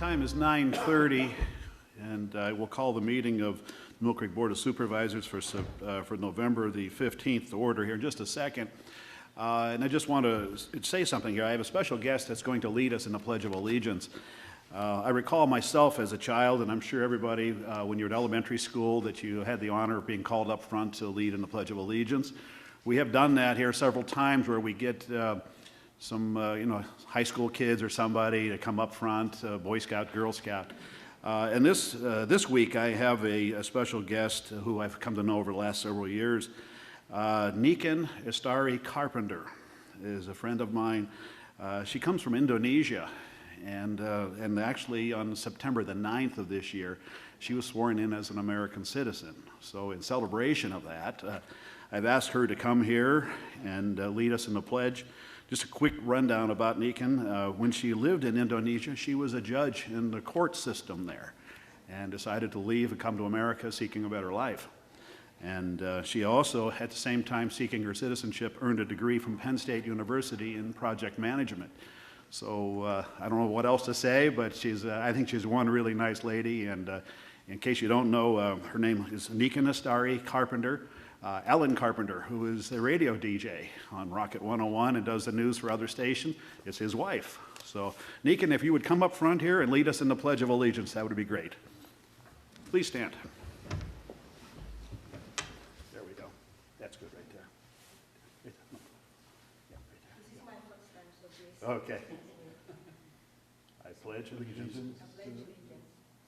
time is 9:30, and I will call the meeting of Millcreek Board of Supervisors for November the 15th to order here in just a second. And I just want to say something here. I have a special guest that's going to lead us in the Pledge of Allegiance. I recall myself as a child, and I'm sure everybody, when you're at elementary school, that you had the honor of being called up front to lead in the Pledge of Allegiance. We have done that here several times where we get some high school kids or somebody to come up front, Boy Scout, Girl Scout. And this week I have a special guest who I've come to know over the last several years. Niken Estari Carpenter is a friend of mine. She comes from Indonesia, and actually on September the 9th of this year, she was sworn in as an American citizen. So in celebration of that, I've asked her to come here and lead us in the pledge. Just a quick rundown about Niken. When she lived in Indonesia, she was a judge in the court system there and decided to leave and come to America seeking a better life. And she also, at the same time seeking her citizenship, earned a degree from Penn State University in project management. So I don't know what else to say, but I think she's one really nice lady. And in case you don't know, her name is Niken Estari Carpenter. Alan Carpenter, who is a radio DJ on Rocket 101 and does the news for other stations, is his wife. So, Niken, if you would come up front here and lead us in the Pledge of Allegiance, that would be great. Please stand. There we go. That's good right there. Yeah, right there. This is my first time, so please. Okay. I pledge allegiance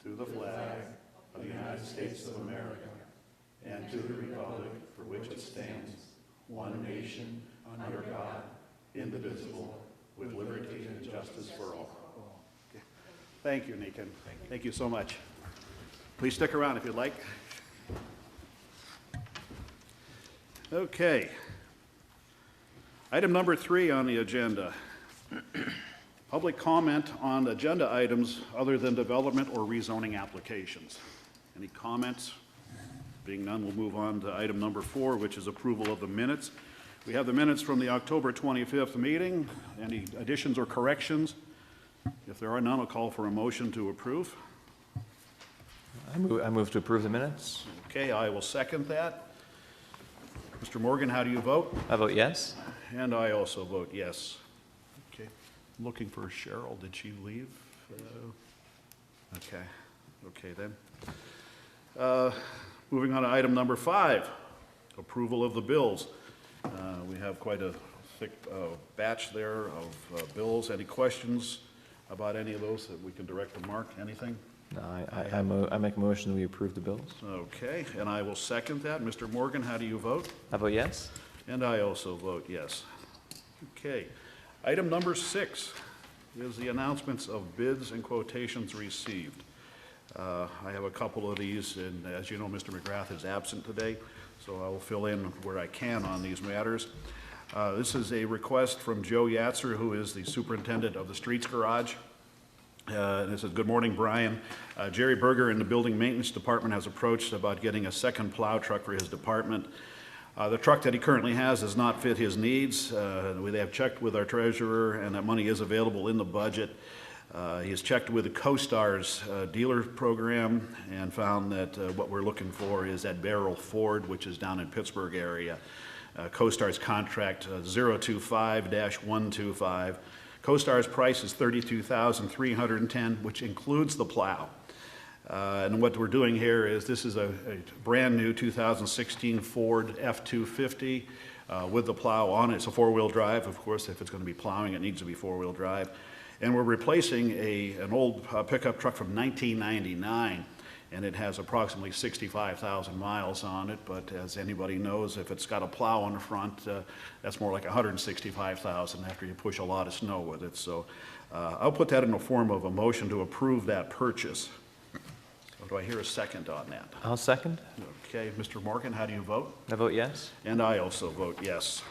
to the flag of the United States of America and to the republic for which it stands, one nation, under God, indivisible, with liberty and justice for all. Okay. Thank you, Niken. Thank you so much. Please stick around if you'd like. Okay. Item number 3 on the agenda. Public comment on agenda items other than development or rezoning applications. Any comments? Being none, we'll move on to item number 4, which is approval of the minutes. We have the minutes from the October 25th meeting. Any additions or corrections? If there are none, I'll call for a motion to approve. I move to approve the minutes. Okay, I will second that. Mr. Morgan, how do you vote? I vote yes. And I also vote yes. Okay, looking for Cheryl. Did she leave? Okay then. Moving on to item number 5, approval of the bills. We have quite a thick batch there of bills. Any questions about any of those that we can direct to Mark? Anything? No, I make a motion that we approve the bills. Okay, and I will second that. Mr. Morgan, how do you vote? I vote yes. And I also vote yes. Okay, item number 6 is the announcements of bids and quotations received. I have a couple of these, and as you know, Mr. McGrath is absent today, so I will fill in where I can on these matters. This is a request from Joe Yatzer, who is the superintendent of the Streets Garage. And it says, good morning, Brian. Jerry Berger in the Building Maintenance Department has approached about getting a second plow truck for his department. The truck that he currently has does not fit his needs. They have checked with our treasurer, and that money is available in the budget. He has checked with the CoStar's dealer program and found that what we're looking for is at Beryl Ford, which is down in Pittsburgh area. CoStar's contract 025-125. CoStar's price is $32,310, which includes the plow. And what we're doing here is this is a brand new 2016 Ford F-250 with the plow on it. It's a 4-wheel drive. Of course, if it's going to be plowing, it needs to be 4-wheel drive. And we're replacing an old pickup truck from 1999, and it has approximately 65,000 miles on it. But as anybody knows, if it's got a plow on the front, that's more like 165,000 after you push a lot of snow with it. So I'll put that in the form of a motion to approve that purchase. So do I hear a second on that? I'll second. Okay, Mr. Morgan, how do you vote? I vote yes. And I also vote yes.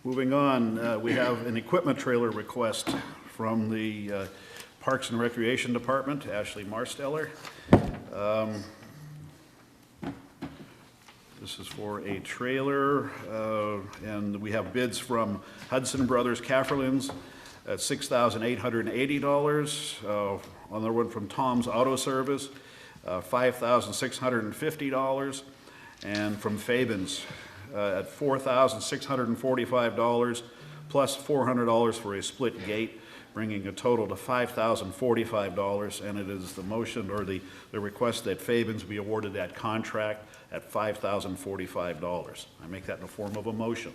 Moving on, we have an equipment trailer request from the Parks and Recreation Department, Ashley Marsteller. This is for a trailer, and we have bids from Hudson Brothers Cafferlins, at $6,880. Another one from Tom's Auto Service, $5,650. And from Fabens at $4,645 plus $400 for a split gate, bringing a total to $5,045. And it is the motion or the request that Fabens be awarded that contract at $5,045. I make that in the form of a motion.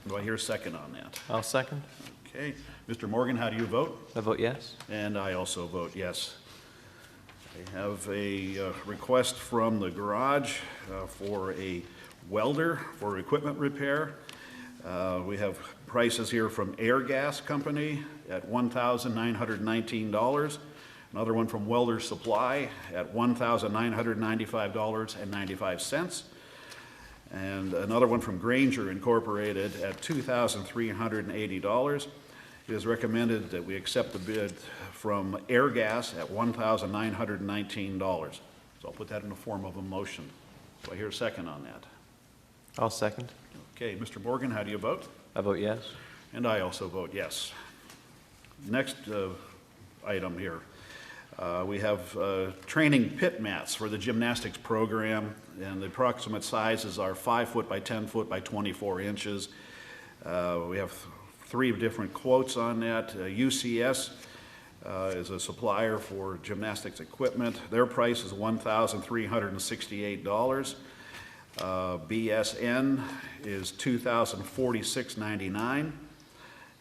Do I hear a second on that? I'll second. Okay. Mr. Morgan, how do you vote? I vote yes. And I also vote yes. I have a request from the garage for a welder for equipment repair. We have prices here from Air Gas Company at $1,919. Another one from Welder Supply at $1,995.95. And another one from Granger Incorporated at $2,380. It is recommended that we accept the bid from Air Gas at $1,919. So I'll put that in the form of a motion. Do I hear a second on that? I'll second. Okay, Mr. Morgan, how do you vote? I vote yes. And I also vote yes. Next item here. We have training pit mats for the gymnastics program, and the approximate sizes are 5 foot by 10 foot by 24 inches. We have 3 different quotes on that. UCS is a supplier for gymnastics equipment. Their price is $1,368. BSN is $2,046.99.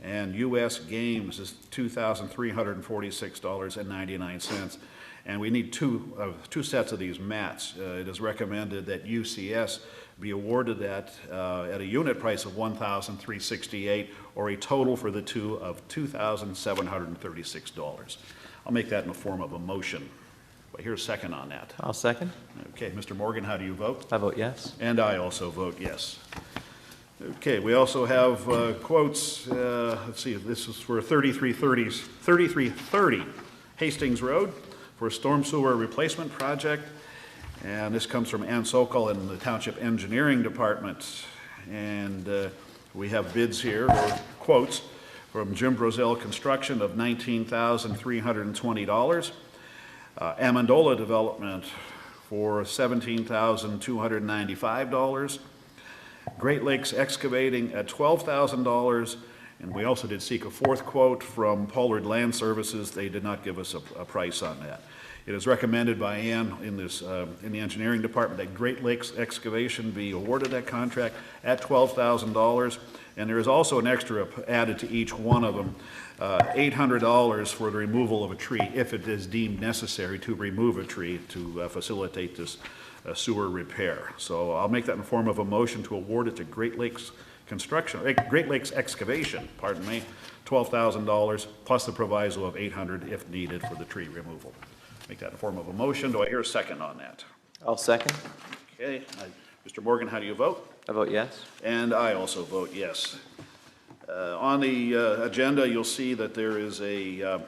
And U.S. Games is $2,346.99. And we need two sets of these mats. It is recommended that UCS be awarded that at a unit price of $1,368, or a total for the two of $2,736. I'll make that in the form of a motion. Do I hear a second on that? I'll second. Okay, Mr. Morgan, how do you vote? I vote yes. And I also vote yes. Okay, we also have quotes. Let's see, this is for 3330 Hastings Road for a storm sewer replacement project. And this comes from Ann Sokol in the Township Engineering Department. And we have bids here, or quotes, from Jim Brozell Construction of $19,320. Amendola Development for $17,295. Great Lakes Excavating at $12,000, and we also did seek a fourth quote from Pollard Land Services. They did not give us a price on that. It is recommended by Ann in the engineering department that Great Lakes Excavation be awarded that contract at $12,000, and there is also an extra added to each one of them, $800 for the removal of a tree if it is deemed necessary to remove a tree to facilitate this sewer repair. So I'll make that in the form of a motion to award it to Great Lakes Excavation, pardon me, $12,000 plus the proviso of $800 if needed for the tree removal. Make that in the form of a motion. Do I hear a second on that? I'll second. Okay, Mr. Morgan, how do you vote? I vote yes. And I also vote yes. On the agenda, you'll see that there is a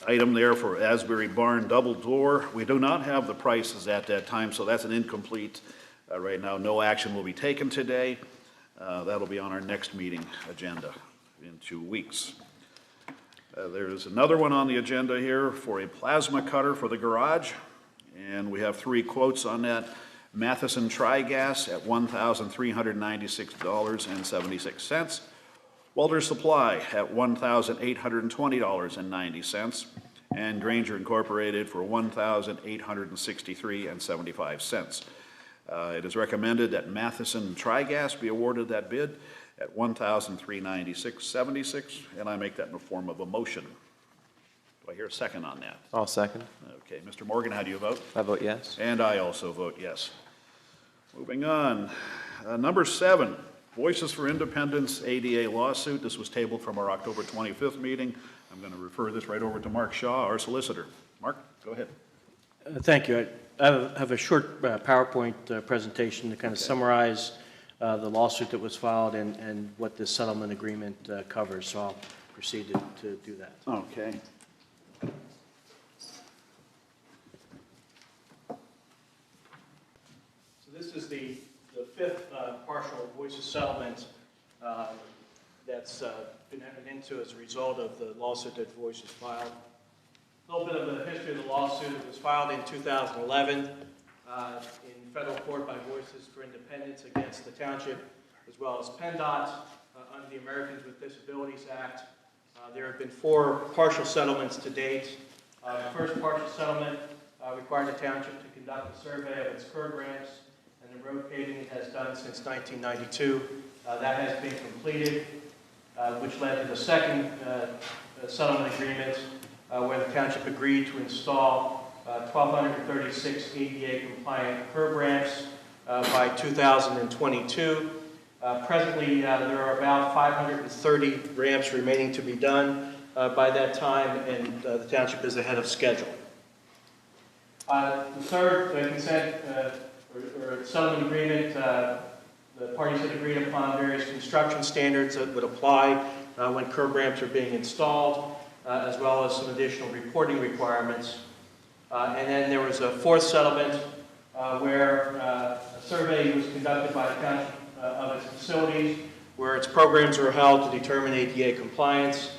item there for Asbury Barn double door. We do not have the prices at that time, so that's an incomplete. Right now, no action will be taken today. That'll be on our next meeting agenda in 2 weeks. There's another one on the agenda here for a plasma cutter for the garage, and we have 3 quotes on that. Matheson Tri-Gas at $1,396.76. Welder Supply at $1,820.90, and Granger Incorporated for $1,863.75. It is recommended that Matheson Tri-Gas be awarded that bid at $1,396.76, and I make that in the form of a motion. Do I hear a second on that? I'll second. Okay, Mr. Morgan, how do you vote? I vote yes. And I also vote yes. Moving on, number 7. Voices for Independence ADA lawsuit. This was tabled from our October 25th meeting. I'm going to refer this right over to Mark Shaw, our solicitor. Mark, go ahead. Thank you. I have a short PowerPoint presentation to kind of summarize the lawsuit that was filed and what this settlement agreement covers. So I'll proceed to do that. Okay. So this is the 5th partial voices settlement that's been entered into as a result of the lawsuit that Voice has filed. A little bit of the history of the lawsuit. It was filed in 2011 in federal court by Voices for Independence against the township, as well as PennDOT under the Americans with Disabilities Act. There have been 4 partial settlements to date. The first partial settlement required the township to conduct a survey of its curb ramps and the road paving it has done since 1992. That has been completed, which led to the second settlement agreement where the township agreed to install 1,236 ADA compliant curb ramps by 2022. Presently, there are about 530 ramps remaining to be done by that time, and the township is ahead of schedule. The third consent or settlement agreement, the parties had agreed upon various construction standards that would apply when curb ramps are being installed, as well as some additional reporting requirements. And then there was a fourth settlement where a survey was conducted by the township of its facilities, where its programs were held to determine ADA compliance,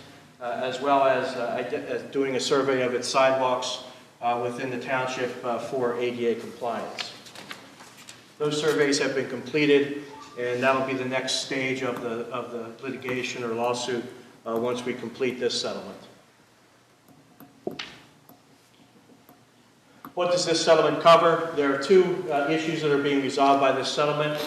as well as doing a survey of its sidewalks within the township for ADA compliance. Those surveys have been completed, and that will be the next stage of the litigation or lawsuit once we complete this settlement. What does this settlement cover? There are 2 issues that are being resolved by this settlement.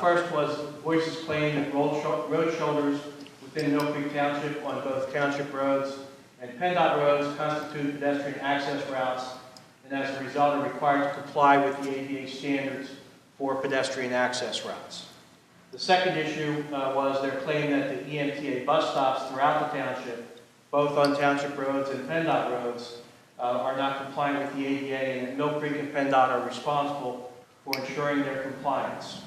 First was Voice's claim that road shoulders within Millcreek Township on both township roads and PennDOT roads constitute pedestrian access routes, and as a result are required to comply with the ADA standards for pedestrian access routes. The second issue was their claim that the EMTA bus stops throughout the township, both on township roads and PennDOT roads, are not compliant with the ADA, and that Millcreek and PennDOT are responsible for ensuring their compliance.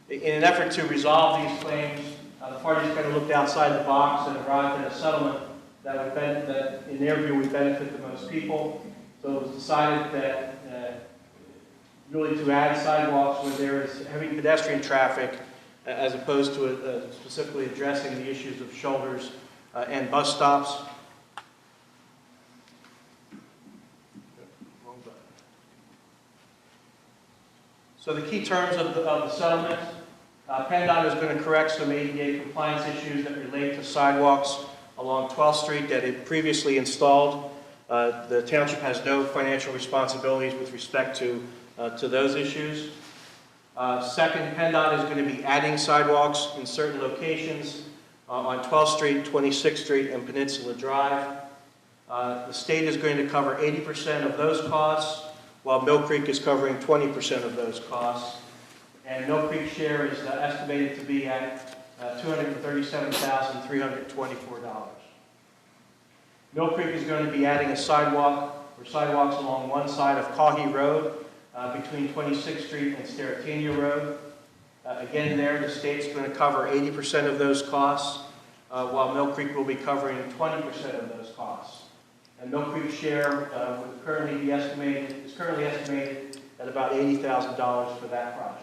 In an effort to resolve these claims, the parties kind of looked outside the box and arrived at a settlement that in their view, would benefit the most people. So it was decided that really to add sidewalks where there is heavy pedestrian traffic, as opposed to specifically addressing the issues of shoulders and bus stops. So the key terms of the settlement, PennDOT is going to correct some ADA compliance issues that relate to sidewalks along 12th Street that it previously installed. The township has no financial responsibilities with respect to those issues. Second, PennDOT is going to be adding sidewalks in certain locations on 12th Street, 26th Street, and Peninsula Drive. The state is going to cover 80% of those costs, while Millcreek is covering 20% of those costs. And Millcreek's share is estimated to be at $237,324. Millcreek is going to be adding a sidewalk or sidewalks along one side of Caughey Road between 26th Street and Sterrettania Road. Again, there the state's going to cover 80% of those costs, while Millcreek will be covering 20% of those costs. And Millcreek's share is currently estimated at about $80,000 for that project.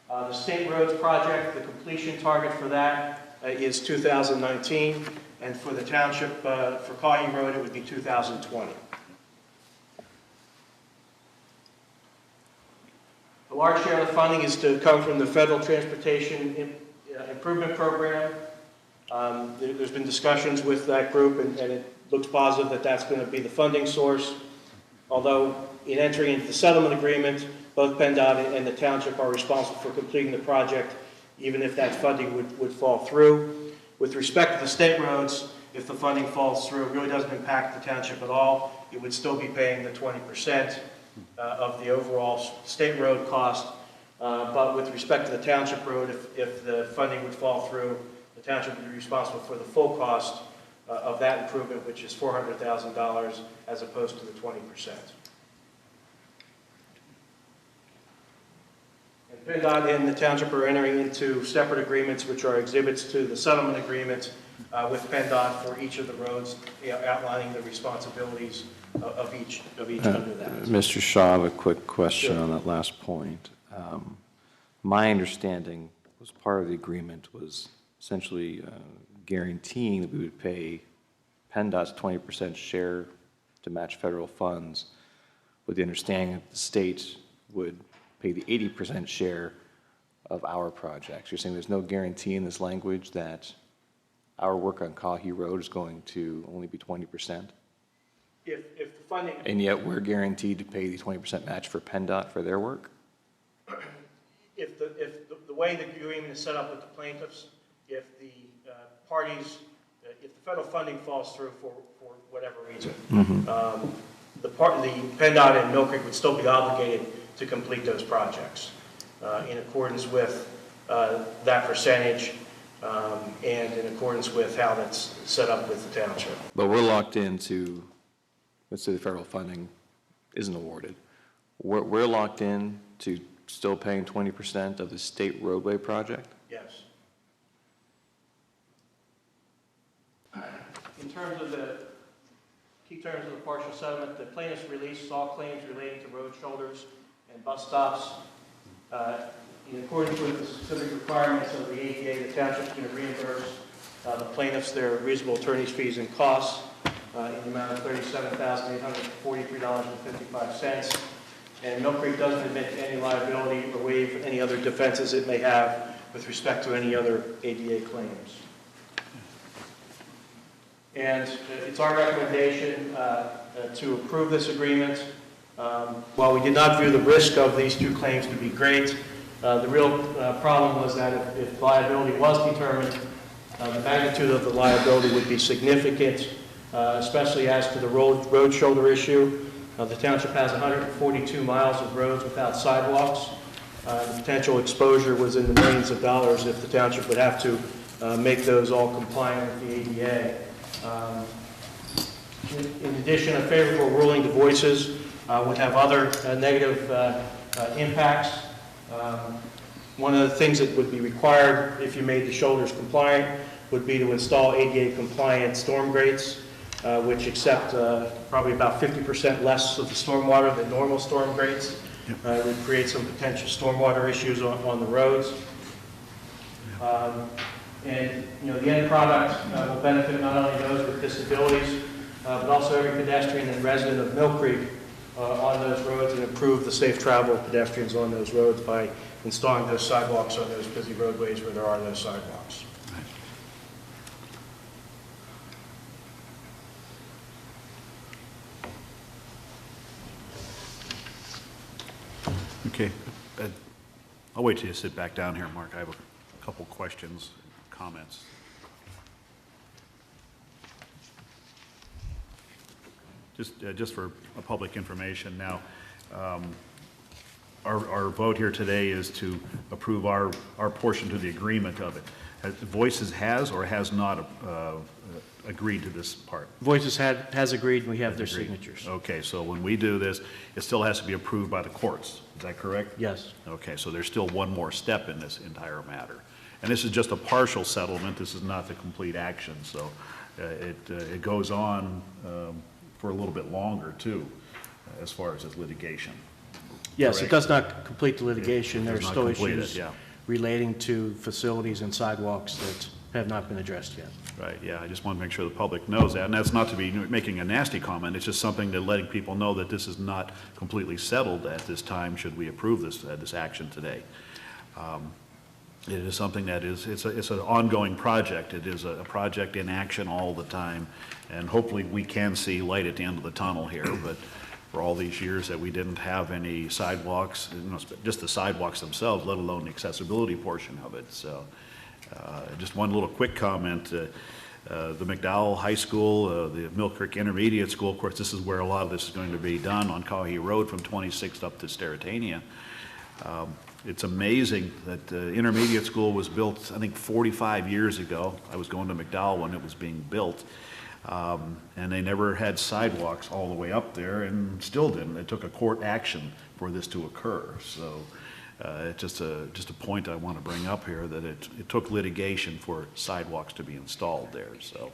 The State Roads project, the completion target for that is 2019, and for the township, for Caughey Road, it would be 2020. A large share of the funding is to come from the Federal Transportation Improvement Program. There's been discussions with that group, and it looks positive that that's going to be the funding source. Although in entering into the settlement agreement, both PennDOT and the township are responsible for completing the project, even if that funding would fall through. With respect to the state roads, if the funding falls through, it really doesn't impact the township at all. It would still be paying the 20% of the overall state road cost. But with respect to the township road, if the funding would fall through, the township would be responsible for the full cost of that improvement, which is $400,000 as opposed to the 20%. And PennDOT and the township are entering into separate agreements, which are exhibits to the settlement agreement with PennDOT for each of the roads, outlining the responsibilities of each under that. Mr. Shaw, I have a quick question Sure. on that last point. My understanding was part of the agreement was essentially guaranteeing that we would pay PennDOT's 20% share to match federal funds, with the understanding that the state would pay the 80% share of our projects. You're saying there's no guarantee in this language that our work on Kahi Road is going to only be 20%? If the funding, And yet we're guaranteed to pay the 20% match for PennDOT for their work? if the way the agreement is set up with the plaintiffs, if the parties, if the federal funding falls through for whatever reason, the PennDOT and Millcreek would still be obligated to complete those projects in accordance with that percentage and in accordance with how that's set up with the township. But we're locked into, let's say the federal funding isn't awarded. We're locked in to still paying 20% of the state roadway project? Yes. In terms of the key terms of the partial settlement, the plaintiffs released all claims relating to road shoulders and bus stops. In accordance with the specific requirements of the ADA, the township is going to reimburse the plaintiffs their reasonable attorney's fees and costs in the amount of $37,843.55. And Millcreek doesn't admit to any liability or waive any other defenses it may have with respect to any other ADA claims. And it's our recommendation to approve this agreement. While we did not view the risk of these two claims to be great, the real problem was that if liability was determined, the magnitude of the liability would be significant, especially as to the road shoulder issue. The township has 142 miles of roads without sidewalks. The potential exposure was in the millions of dollars if the township would have to make those all compliant with the ADA. In addition, a favorable ruling to voices would have other negative impacts. One of the things that would be required if you made the shoulders compliant would be to install ADA compliant storm grates, which accept probably about 50% less of the stormwater than normal storm grates. It would create some potential stormwater issues on the roads. And the end product will benefit not only those with disabilities, but also every pedestrian and resident of Millcreek on those roads, and improve the safe travel of pedestrians on those roads by installing those sidewalks on those busy roadways where there are no sidewalks. Okay. I'll wait till you sit back down here, Mark. I have a couple questions, comments. Just for public information now, our vote here today is to approve our portion to the agreement of it. Voices has or has not agreed to this part? Voices has agreed, and we have their signatures. Okay, so when we do this, it still has to be approved by the courts. Is that correct? Yes. Okay, so there's still one more step in this entire matter. And this is just a partial settlement. This is not the complete action. So it goes on for a little bit longer, too, as far as its litigation. Yes, Correct. it does not complete the litigation. There are does not still complete it, issues yeah. relating to facilities and sidewalks that have not been addressed yet. Right, yeah, I just want to make sure the public knows that. And that's not to be making a nasty comment. It's just something that letting people know that this is not completely settled at this time should we approve this action today. It is something that it's an ongoing project. It is a project in action all the time. And hopefully we can see light at the end of the tunnel here. But for all these years that we didn't have any sidewalks, just the sidewalks themselves, let alone the accessibility portion of it. So just one little quick comment. The McDowell High School, the Millcreek Intermediate School, of course, this is where a lot of this is going to be done on Kahi Road from 26th up to Steratania. It's amazing that the intermediate school was built, I think, 45 years ago. I was going to McDowell when it was being built. And they never had sidewalks all the way up there, and still didn't. It took a court action for this to occur. So it's just a point I want to bring up here, that it took litigation for sidewalks to be installed there. So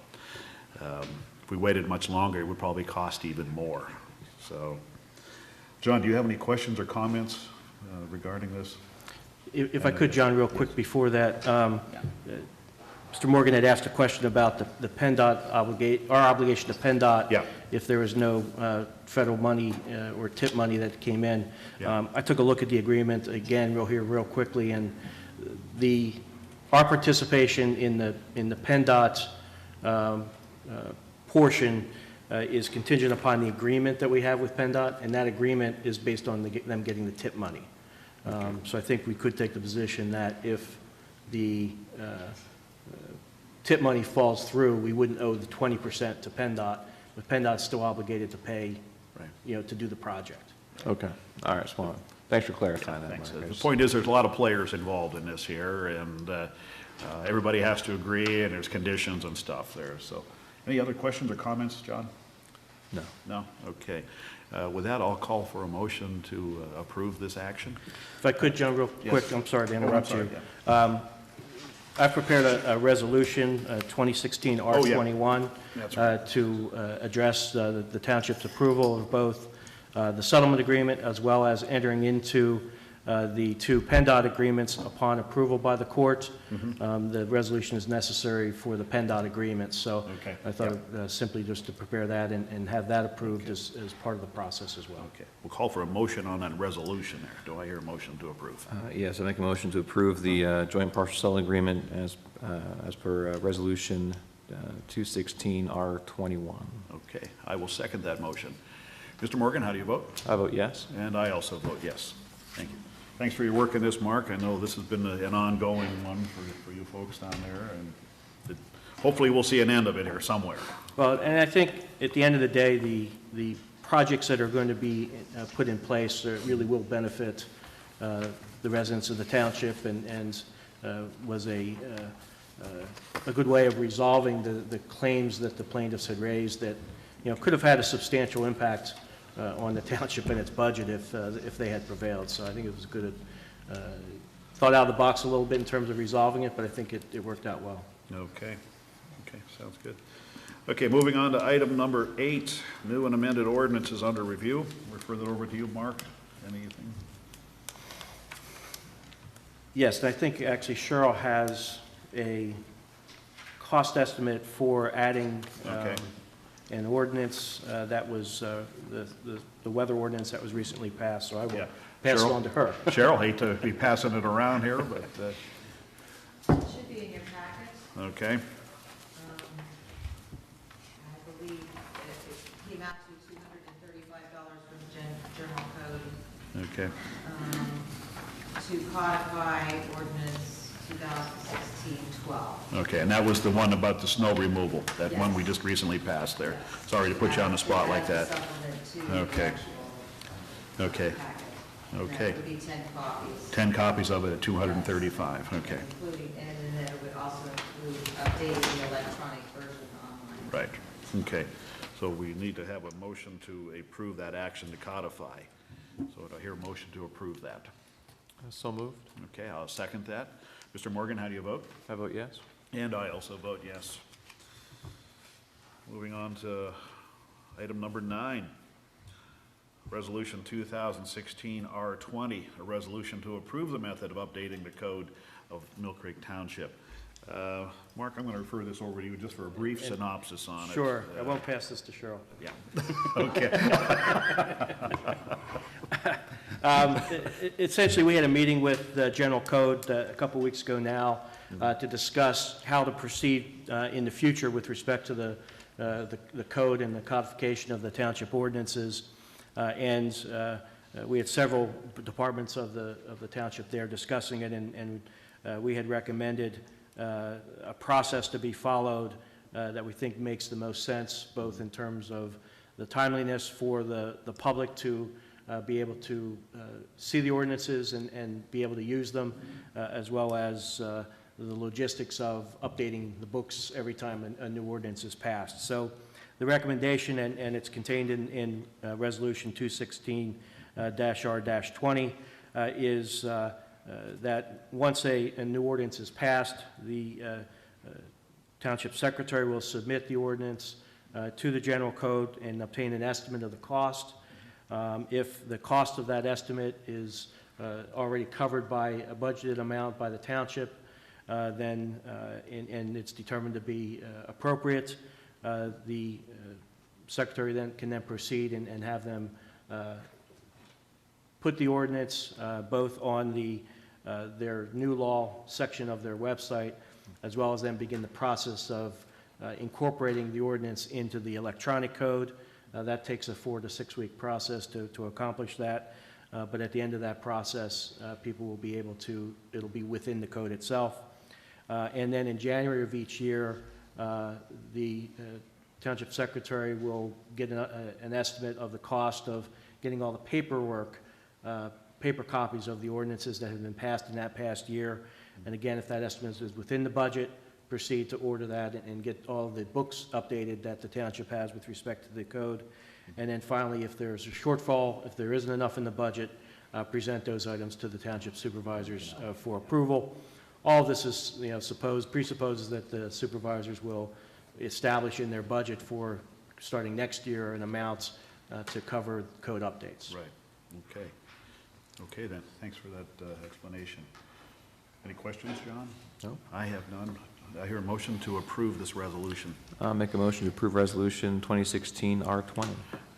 if we waited much longer, it would probably cost even more. So, John, do you have any questions or comments regarding this? If I could, John, real quick before that, Mr. Morgan had asked a question about the PennDOT our obligation to PennDOT. Yeah. If there was no federal money or tip money that came in. Yeah. I took a look at the agreement again real quickly, and our participation in the PennDOT portion is contingent upon the agreement that we have with PennDOT, and that agreement is based on them getting the tip money. So I think we could take the position that if the tip money falls through, we wouldn't owe the 20% to PennDOT, but PennDOT's still obligated to pay, Right. to do the project. Okay, all right, Swan. Thanks for clarifying that, Thanks. Mark. The point is, there's a lot of players involved in this here, and everybody has to agree, and there's conditions and stuff there, so. Any other questions or comments, John? No. No? Okay. With that, I'll call for a motion to approve this action. If I could, John, real Yes. quick, I'm sorry to interrupt sorry, you. I've prepared a resolution, 2016 R21, That's right. to address the township's approval of both the settlement agreement as well as entering into the two PennDOT agreements upon approval by the court. The resolution is necessary for the PennDOT agreement, so Okay. I thought simply just to prepare that and have that approved as part of the process as well. Okay. We'll call for a motion on that resolution there. Do I hear a motion to approve? Yes, I make a motion to approve the joint partial settlement agreement as per Resolution 216R21. Okay. I will second that motion. Mr. Morgan, how do you vote? I vote yes. And I also vote yes. Thank you. Thanks for your work in this, Mark. I know this has been an ongoing one for you folks down there, and hopefully we'll see an end of it here somewhere. Well, and I think at the end of the day, the projects that are going to be put in place really will benefit the residents of the township, and was a good way of resolving the claims that the plaintiffs had raised that, could have had a substantial impact on the township and its budget if they had prevailed. So I think it was good, thought out of the box a little bit in terms of resolving it, but I think it worked out well. Okay. Okay, sounds good. Okay, moving on to item number 8, new and amended ordinances under review. Refer that over to you, Mark. Anything? Yes, and I think actually Cheryl has a cost estimate for adding Okay. an ordinance that was the weather ordinance that was recently passed, so I will Yeah. pass it Cheryl? on to her. Cheryl, hate to be passing it around here, but, It should be in your packet. okay. I believe it came out to $235 from the general code Okay. to codify ordinance 2016-12. Okay, and that was the one about the snow removal, that one we just recently passed there. Sorry to put you on the spot like that. Supplement to the Okay. actual Okay. packet. Okay. That would be 10 copies. 10 copies of it at 235, okay. Including, and then it would also include updating the electronic version online. Right, okay. So we need to have a motion to approve that action to codify. So do I hear a motion to approve that? So moved. Okay, I'll second that. Mr. Morgan, how do you vote? I vote yes. And I also vote yes. Moving on to item number 9, Resolution 2016 R20, a resolution to approve the method of updating the code of Millcreek Township. Mark, I'm going to refer this over to you just for a brief synopsis on it. Sure, I won't pass this to Cheryl. Yeah. Okay. Essentially, we had a meeting with the General Code a couple weeks ago now to discuss how to proceed in the future with respect to the code and the codification of the township ordinances. We had several departments of the township there discussing it, and we had recommended a process to be followed that we think makes the most sense, both in terms of the timeliness for the public to be able to see the ordinances and be able to use them, as well as the logistics of updating the books every time a new ordinance is passed. So the recommendation, and it's contained in Resolution 216-R-20, is that once a new ordinance is passed, the Township Secretary will submit the ordinance to the General Code and obtain an estimate of the cost. If the cost of that estimate is already covered by a budgeted amount by the township, and it's determined to be appropriate, the secretary then can then proceed and have them put the ordinance both on their new law section of their website, as well as then begin the process of incorporating the ordinance into the electronic code. That takes a 4 to 6 week process to accomplish that. But at the end of that process, people will be able to, it'll be within the code itself. And then in January of each year, the Township Secretary will get an estimate of the cost of getting all the paperwork, paper copies of the ordinances that have been passed in that past year. And again, if that estimate is within the budget, proceed to order that and get all the books updated that the township has with respect to the code. And then finally, if there's a shortfall, if there isn't enough in the budget, present those items to the township supervisors for approval. All of this is, presupposes that the supervisors will establish in their budget for starting next year an amounts to cover code updates. Right, okay. Okay then, thanks for that explanation. Any questions, John? No. I have none. I hear a motion to approve this resolution, I'll make a motion to approve Resolution 2016 R20.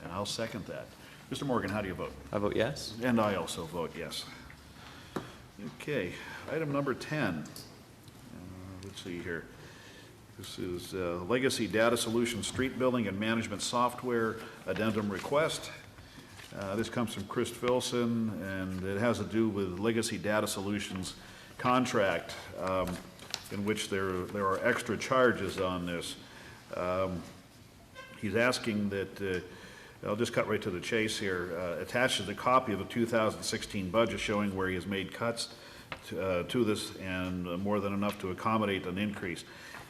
and I'll second that. Mr. Morgan, how do you vote? I vote yes. And I also vote yes. Okay, item number 10. Let's see here. This is Legacy Data Solutions Street Building and Management Software Addendum Request. This comes from Chris Filson, and it has to do with Legacy Data Solutions contract, in which there are extra charges on this. He's asking that, I'll just cut right to the chase here, attaches a copy of a 2016 budget showing where he has made cuts to this and more than enough to accommodate an increase.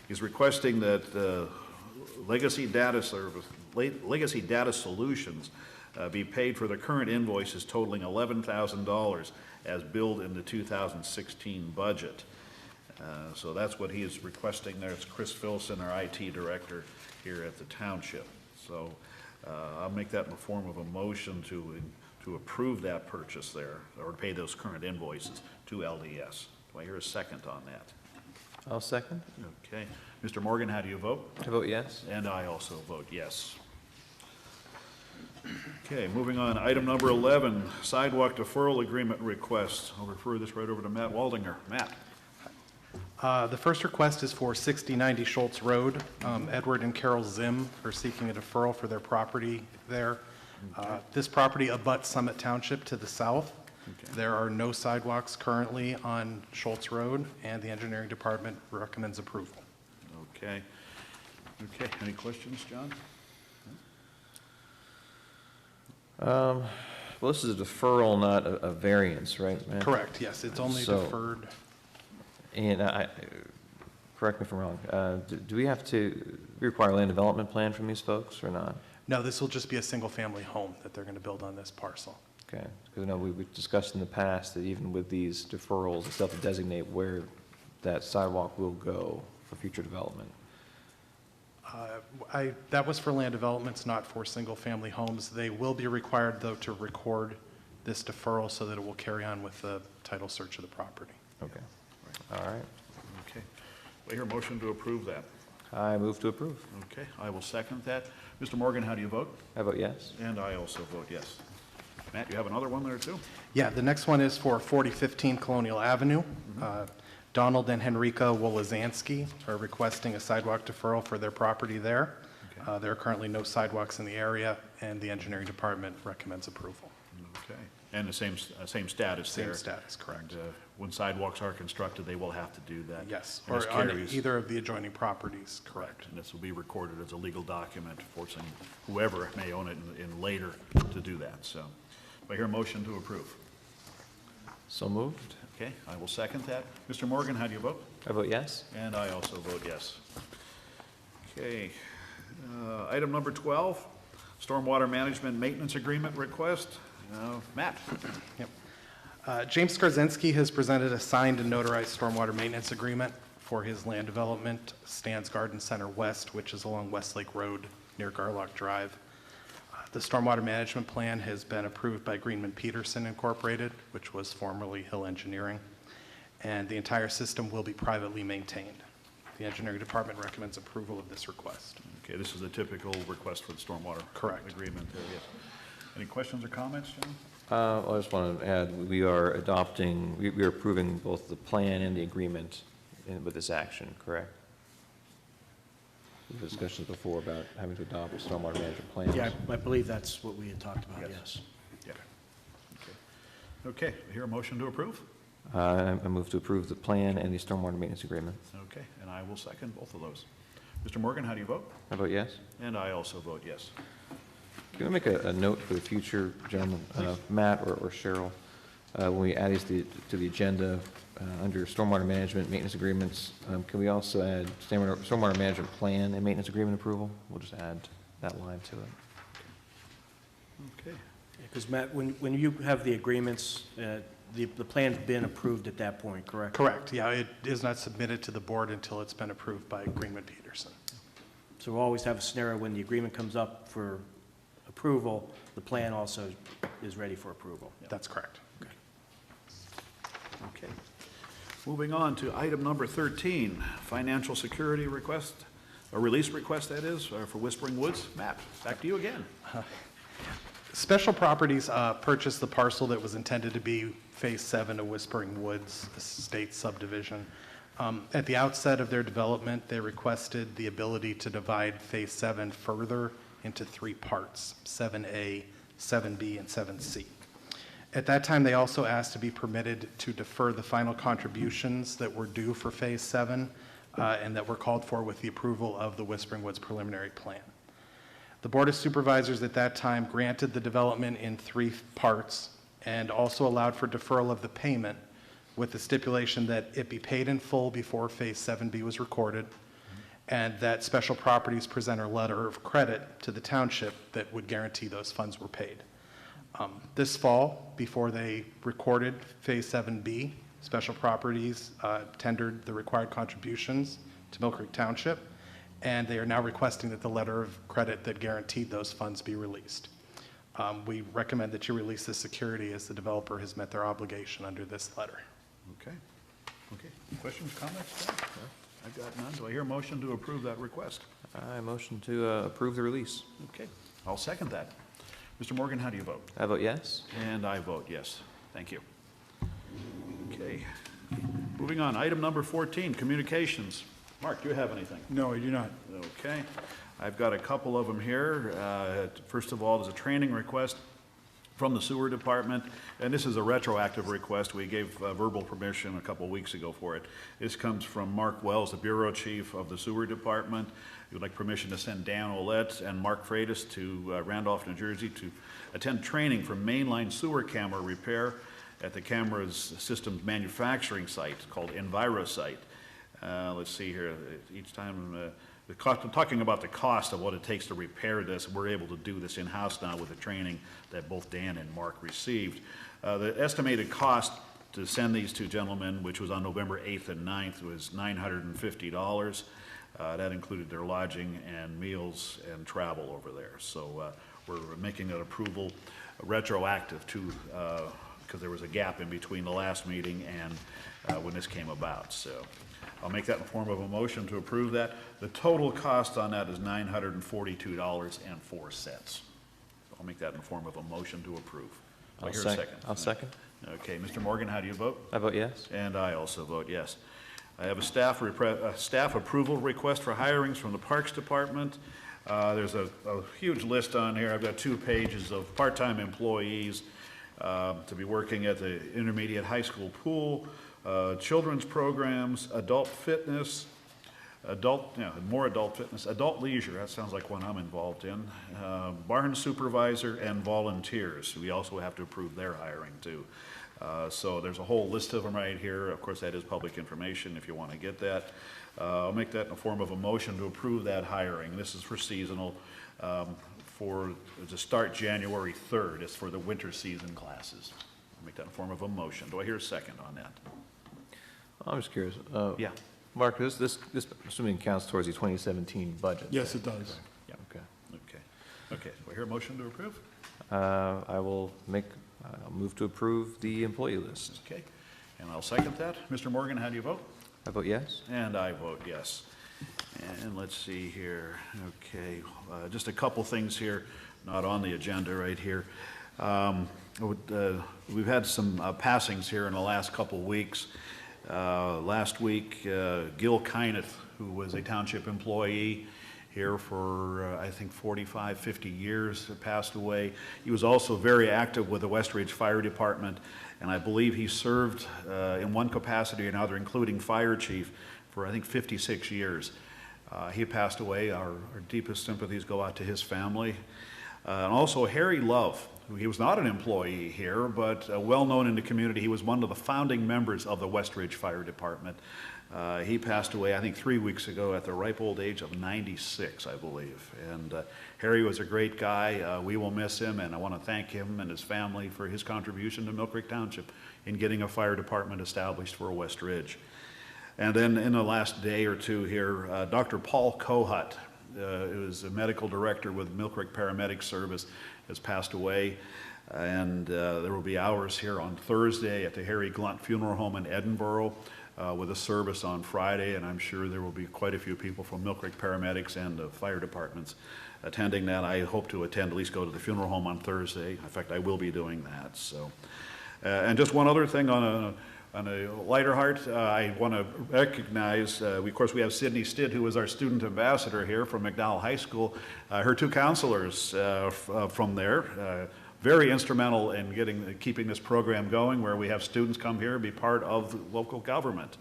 He's requesting that Legacy Data Solutions be paid for the current invoices totaling $11,000 as billed in the 2016 budget. So that's what he is requesting there. It's Chris Filson, our IT director here at the township. So I'll make that in the form of a motion to approve that purchase there, or pay those current invoices to LDS. Do I hear a second on that? I'll second. Okay. Mr. Morgan, how do you vote? I vote yes. And I also vote yes. Okay, moving on. Item number 11, sidewalk deferral agreement request. I'll refer this right over to Matt Waldinger. Matt. The first request is for 6090 Schultz Road. Edward and Carol Zim are seeking a deferral for their property there. This property abuts Summit Township to the south. Okay. There are no sidewalks currently on Schultz Road, and the engineering department recommends approval. Okay. Okay, any questions, John? Well, this is a deferral, not a variance, right, Matt? Correct, yes, it's only So- deferred. And correct me if I'm wrong, do we have to require a land development plan from these folks or not? No, this will just be a single-family home that they're going to build on this parcel. Okay, because I know we've discussed in the past that even with these deferrals, they still have to designate where that sidewalk will go for future development. That was for land developments, not for single-family homes. They will be required, though, to record this deferral so that it will carry on with the title search of the property. Okay, all right. Okay. Do I hear a motion to approve that? I move to approve. Okay, I will second that. Mr. Morgan, how do you vote? I vote yes. And I also vote yes. Matt, you have another one there too? Yeah, the next one is for 4015 Colonial Avenue. Donald and Henrika Wolozansky are requesting a sidewalk deferral for their property there. Okay. There are currently no sidewalks in the area, and the engineering department recommends approval. Okay. And the same status there? Same status, correct. And, when sidewalks are constructed, they will have to do that? Yes, And this or on carries- either of the adjoining properties, correct. And this will be recorded as a legal document, forcing whoever may own it in later to do that. So, do I hear a motion to approve? So moved. Okay, I will second that. Mr. Morgan, how do you vote? I vote yes. And I also vote yes. Okay, item number 12, stormwater management maintenance agreement request. Matt? Yep. James Skarzinski has presented a signed and notarized stormwater maintenance agreement for his land development, Stan's Garden Center West, which is along Westlake Road near Garlock Drive. The stormwater management plan has been approved by Greenman Peterson Incorporated, which was formerly Hill Engineering. and the entire system will be privately maintained. The engineering department recommends approval of this request. Okay, this is a typical request for the stormwater. Correct. Agreement there, yes. Any questions or comments, John? I just want to add, we are adopting, we are approving both the plan and the agreement with this action, correct? We had discussions before about having to adopt stormwater management plans. Yeah, I believe that's what we had talked about, yes. Yeah. Okay. Okay, I hear a motion to approve? I move to approve the plan and the stormwater maintenance agreement. Okay, and I will second both of those. Mr. Morgan, how do you vote? How about yes? And I also vote yes. Can I make a note for the future, gentlemen, Matt or Cheryl? When we add these to the agenda, under stormwater management, maintenance agreements, can we also add stormwater management plan and maintenance agreement approval? We'll just add that line to it. Okay. Because Matt, when you have the agreements, the plan's been approved at that point, correct? Correct, yeah, it is not submitted to the board until it's been approved by Greenman Peterson. So we'll always have a scenario when the agreement comes up for approval, the plan also is ready for approval. That's correct. Okay. Moving on to item number 13, financial security request, a release request, that is, for Whispering Woods. Matt, back to you again. Special Properties purchased the parcel that was intended to be Phase 7 of Whispering Woods Estate subdivision. At the outset of their development, they requested the ability to divide Phase 7 further into 3 parts, 7A, 7B, and 7C. At that time, they also asked to be permitted to defer the final contributions that were due for Phase 7 and that were called for with the approval of the Whispering Woods preliminary plan. The Board of Supervisors at that time granted the development in 3 parts and also allowed for deferral of the payment with the stipulation that it be paid in full before Phase 7B was recorded, and that Special Properties present a letter of credit to the township that would guarantee those funds were paid. This fall, before they recorded Phase 7B, Special Properties tendered the required contributions to Millcreek Township, and they are now requesting that the letter of credit that guaranteed those funds be released. We recommend that you release this security as the developer has met their obligation under this letter. Okay. Okay. Questions, comments, John? I've got none. Do I hear a motion to approve that request? I motion to approve the release. Okay. I'll second that. Mr. Morgan, how do you vote? I vote yes. And I vote yes. Thank you. Okay. Moving on, item number 14, communications. Mark, do you have anything? No, I do not. Okay. I've got a couple of them here. First of all, there's a training request from the sewer department, and this is a retroactive request. We gave verbal permission a couple weeks ago for it. This comes from Mark Wells, the bureau chief of the sewer department. He would like permission to send Dan Olette and Mark Freitas to Randolph, New Jersey to attend training for mainline sewer camera repair at the camera's systems manufacturing site called EnviroSite. Let's see here, each time, I'm talking about the cost of what it takes to repair this. We're able to do this in-house now with the training that both Dan and Mark received. The estimated cost to send these two gentlemen, which was on November 8th and 9th, was $950. That included their lodging and meals and travel over there. So we're making that approval retroactive to, because there was a gap in between the last meeting and when this came about. So I'll make that in the form of a motion to approve that. The total cost on that is $942.04. I'll make that in the form of a motion to approve. Do I hear a second? I'll second. Okay, Mr. Morgan, how do you vote? I vote yes. And I also vote yes. I have a staff approval request for hirings from the Parks Department. There's a huge list on here. I've got 2 pages of part-time employees to be working at the intermediate high school pool, children's programs, adult fitness, more adult fitness, adult leisure, that sounds like one I'm involved in, barn supervisor, and volunteers. We also have to approve their hiring too. So there's a whole list of them right here. Of course, that is public information if you want to get that. I'll make that in the form of a motion to approve that hiring. This is for seasonal, to start January 3rd. It's for the winter season classes. I'll make that in the form of a motion. Do I hear a second on that? I'm just curious. Yeah. Mark, this assuming counts towards the 2017 budget? Yes, it does. Yeah. Okay. Okay. Do I hear a motion to approve? I'll move to approve the employee list. Okay. And I'll second that. Mr. Morgan, how do you vote? I vote yes. And I vote yes. And let's see here. Okay, just a couple things here, not on the agenda right here. We've had some passings here in the last couple weeks. Last week, Gil Kyneth, who was a township employee here for, I think, 45, 50 years, passed away. He was also very active with the Westridge Fire Department, and I believe he served in one capacity or another, including fire chief, for, I think, 56 years. He passed away. Our deepest sympathies go out to his family. And also Harry Love, who he was not an employee here, but well-known in the community. He was one of the founding members of the Westridge Fire Department. He passed away, I think, 3 weeks ago at the ripe old age of 96, I believe. And Harry was a great guy. We will miss him, and I want to thank him and his family for his contribution to Millcreek Township in getting a fire department established for Westridge. And then in the last day or two here, Dr. Paul Kohut, who was a medical director with Millcreek Paramedic Service, has passed away. And there will be hours here on Thursday at the Harry Glunt Funeral Home in Edinburgh with a service on Friday, and I'm sure there will be quite a few people from Millcreek Paramedics and the fire departments attending that. I hope to attend, at least go to the funeral home on Thursday. In fact, I will be doing that. So, and just one other thing on a lighter heart, I want to recognize, of course, we have Sydney Stitt, who is our student ambassador here from McDowell High School. Her two counselors from there, very instrumental in keeping this program going, where we have students come here and be part of the local government.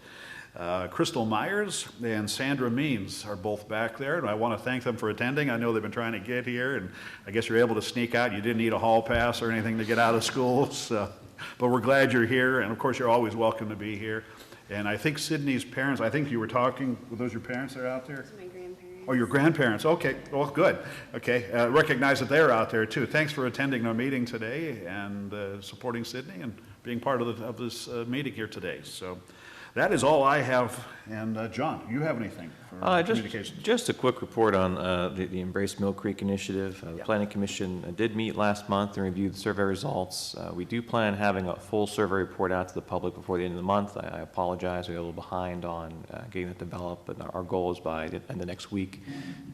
Crystal Myers and Sandra Means are both back there, and I want to thank them for attending. I know they've been trying to get here, and I guess you're able to sneak out. You didn't need a hall pass or anything to get out of school, so. But we're glad you're here, and of course you're always welcome to be here. And I think Sydney's parents, I think you were talking, were those your parents that are out there? Those are my grandparents. Oh, your grandparents, okay, well, good. Okay, recognize that they're out there too. Thanks for attending our meeting today and supporting Sydney and being part of this meeting here today. So that is all I have. And John, do you have anything for communications? Just a quick report on the Embrace Millcreek initiative. The Planning Commission did meet last month and reviewed the survey results. We do plan having a full survey report out to the public before the end of the month. I apologize, we're a little behind on getting it developed, but our goal is by the end of next week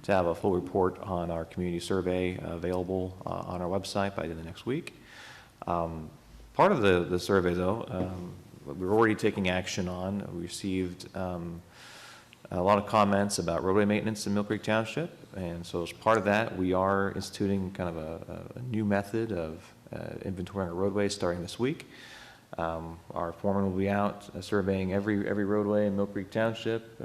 to have a full report on our community survey available on our website by the end of next week. Part of the survey, though, we're already taking action on. We received a lot of comments about roadway maintenance in Millcreek Township, and so as part of that, we are instituting kind of a new method of inventorying our roadways starting this week. Our foreman will be out surveying every roadway in Millcreek Township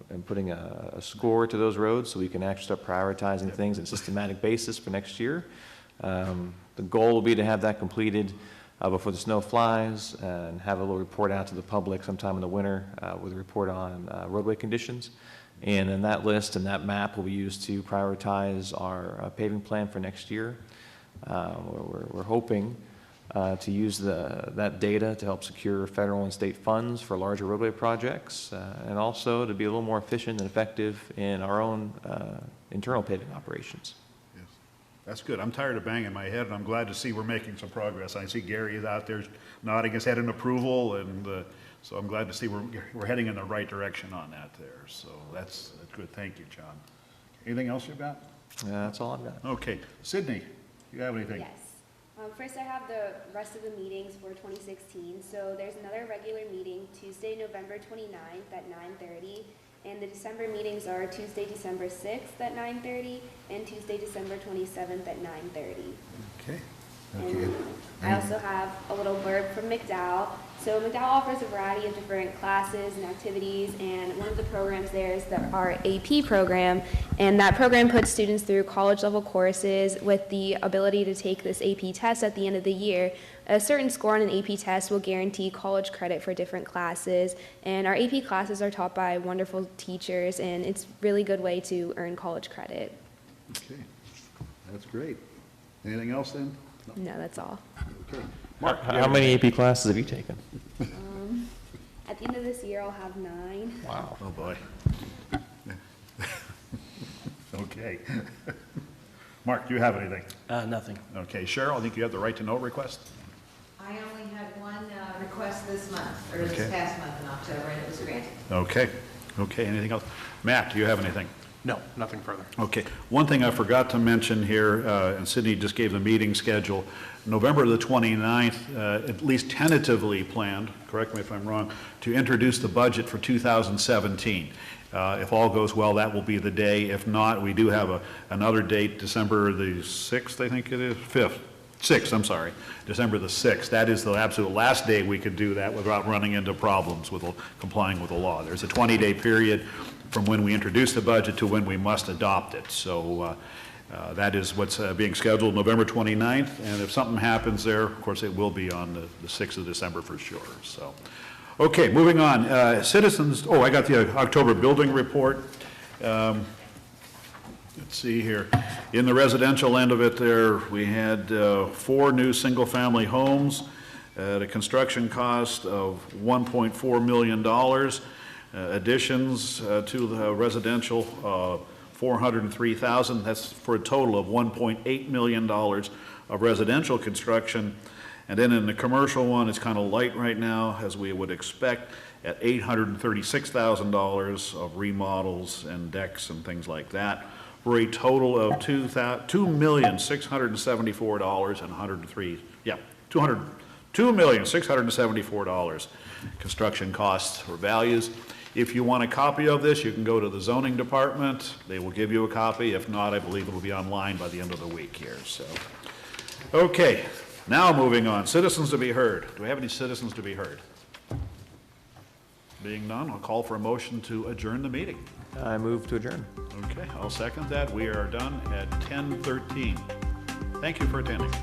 and putting a score to those roads so we can actually start prioritizing things on a systematic basis for next year. The goal will be to have that completed before the snow flies and have a little report out to the public sometime in the winter with a report on roadway conditions. And then that list and that map will be used to prioritize our paving plan for next year. We're hoping to use that data to help secure federal and state funds for larger roadway projects and also to be a little more efficient and effective in our own internal paving operations. That's good. I'm tired of banging my head, and I'm glad to see we're making some progress. I see Gary is out there nodding his head in approval, and so I'm glad to see we're heading in the right direction on that there. So that's good. Thank you, John. Anything else you've got? That's all I've got. Okay. Sydney, do you have anything? Yes. First, I have the rest of the meetings for 2016. So there's another regular meeting Tuesday, November 29th at 9:30. And the December meetings are Tuesday, December 6th at 9:30 and Tuesday, December 27th at 9:30. Okay. And I also have a little blurb from McDowell. So McDowell offers a variety of different classes and activities, and one of the programs there is our AP program, and that program puts students through college-level courses with the ability to take this AP test at the end of the year. A certain score on an AP test will guarantee college credit for different classes, and our AP classes are taught by wonderful teachers, and it's a really good way to earn college credit. Okay. That's great. Anything else then? No, that's all. Okay. Mark, How many AP classes have you taken? At the end of this year, I'll have 9. Wow. Oh, boy. Okay. Mark, do you have anything? Nothing. Okay. Cheryl, I think you have the right to know request. I only have had one request this month, or Okay. this past month in October, and it was granted. Okay, okay, anything else? Matt, do you have anything? No, nothing further. Okay, one thing I forgot to mention here, and Sydney just gave the meeting schedule, November the 29th, at least tentatively planned, correct me if I'm wrong, to introduce the budget for 2017. If all goes well, that will be the day. If not, we do have another date, December the 6th, I think it is, 5th, 6th, I'm sorry, December the 6th. That is the absolute last day we could do that without running into problems with complying with the law. There's a 20-day period from when we introduce the budget to when we must adopt it. So that is what's being scheduled, November 29th, and if something happens there, of course, it will be on the 6th of December for sure. So, okay, moving on. Citizens, I got the October building report. Let's see here. In the residential end of it there, we had 4 new single-family homes at a construction cost of $1.4 million. Additions to the residential, $403,000. That's for a total of $1.8 million of residential construction. And then in the commercial one, it's kind of light right now, as we would expect, at $836,000 of remodels and decks and things like that, for a total of $2,674,103. Construction costs or values. If you want a copy of this, you can go to the zoning department. They will give you a copy. If not, I believe it will be online by the end of the week here. So, okay, now moving on. Citizens to be heard. Do we have any citizens to be heard? Being none, I'll call for a motion to adjourn the meeting. I move to adjourn. Okay, I'll second that. We are done at 10:13. Thank you for attending.